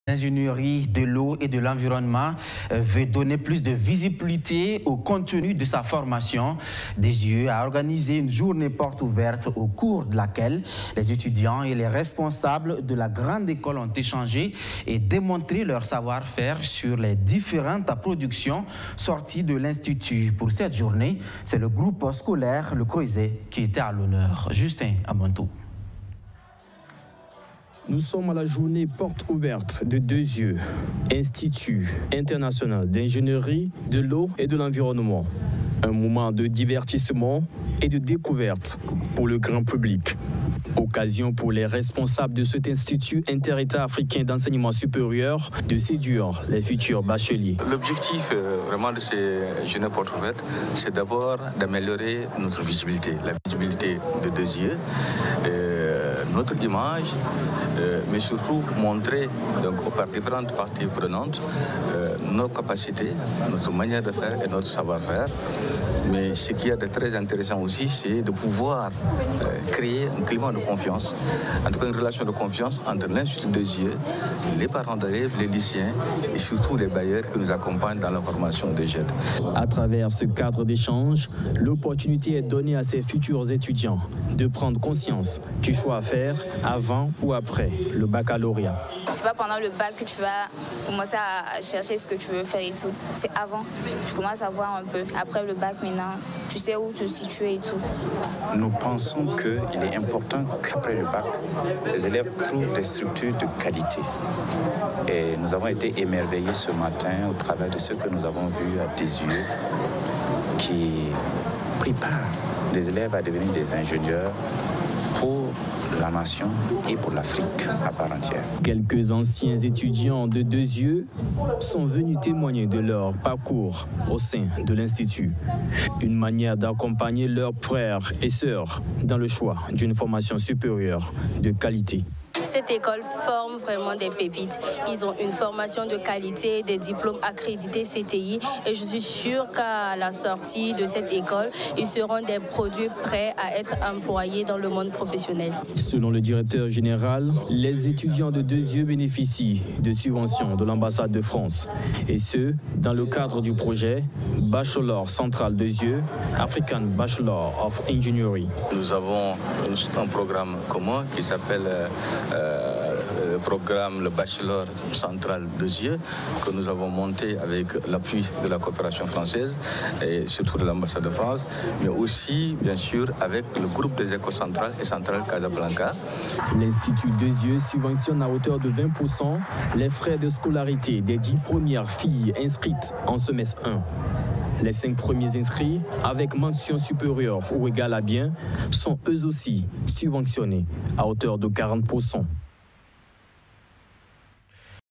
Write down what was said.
L'ingénierie de l'eau et de l'environnement veut donner plus de visibilité au contenu de sa formation. Des a organisé une journée porte ouverte au cours de laquelle les étudiants et les responsables de la grande école ont échangé et démontré leur savoir-faire sur les différentes productions sorties de l'Institut. Pour cette journée, c'est le groupe scolaire Le Creuset qui était à l'honneur. Justin Amontou. Nous sommes à la journée porte ouverte de Deuzieu, Institut international d'ingénierie de l'eau et de l'environnement. Un moment de divertissement et de découverte pour le grand public. Occasion pour les responsables de cet institut inter-État africain d'enseignement supérieur de séduire les futurs bacheliers. L'objectif vraiment de ces journées portes ouvertes, c'est d'abord d'améliorer notre visibilité, la visibilité de Deuzieu, notre image, mais surtout montrer donc, par différentes parties prenantes nos capacités, notre manière de faire et notre savoir-faire. Mais ce qui est de très intéressant aussi, c'est de pouvoir créer un climat de confiance, en tout cas une relation de confiance entre l'Institut Deuzieu, les parents d'élèves, les lycéens et surtout les bailleurs qui nous accompagnent dans la formation des jeunes. À travers ce cadre d'échange, l'opportunité est donnée à ces futurs étudiants de prendre conscience du choix à faire avant ou après le baccalauréat. C'est pas pendant le bac que tu vas commencer à chercher ce que tu veux faire et tout. C'est avant. Tu commences à voir un peu. Après le bac, maintenant, tu sais où te situer et tout. Nous pensons qu'il est important qu'après le bac, ces élèves trouvent des structures de qualité. Et nous avons été émerveillés ce matin au travers de ce que nous avons vu à Deuzieu, qui prépare les élèves à devenir des ingénieurs pour la nation et pour l'Afrique à part entière. Quelques anciens étudiants de Deuzieu sont venus témoigner de leur parcours au sein de l'Institut. Une manière d'accompagner leurs frères et sœurs dans le choix d'une formation supérieure de qualité. Cette école forme vraiment des pépites. Ils ont une formation de qualité, des diplômes accrédités CTI et je suis sûre qu'à la sortie de cette école, ils seront des produits prêts à être employés dans le monde professionnel. Selon le directeur général, les étudiants de Deuzieu bénéficient de subventions de l'ambassade de France et ce, dans le cadre du projet Bachelor Central Deuzieu, African Bachelor of Engineering. Nous avons un programme commun qui s'appelle le programme, le Bachelor Central Deuzieu, que nous avons monté avec l'appui de la coopération française et surtout de l'ambassade de France, mais aussi, bien sûr, avec le groupe des écoles centrales et centrales Casablanca. L'Institut Deuzieu subventionne à hauteur de 20% les frais de scolarité des 10 premières filles inscrites en semestre 1. Les 5 premiers inscrits, avec mention supérieure ou égale à bien, sont eux aussi subventionnés à hauteur de 40%.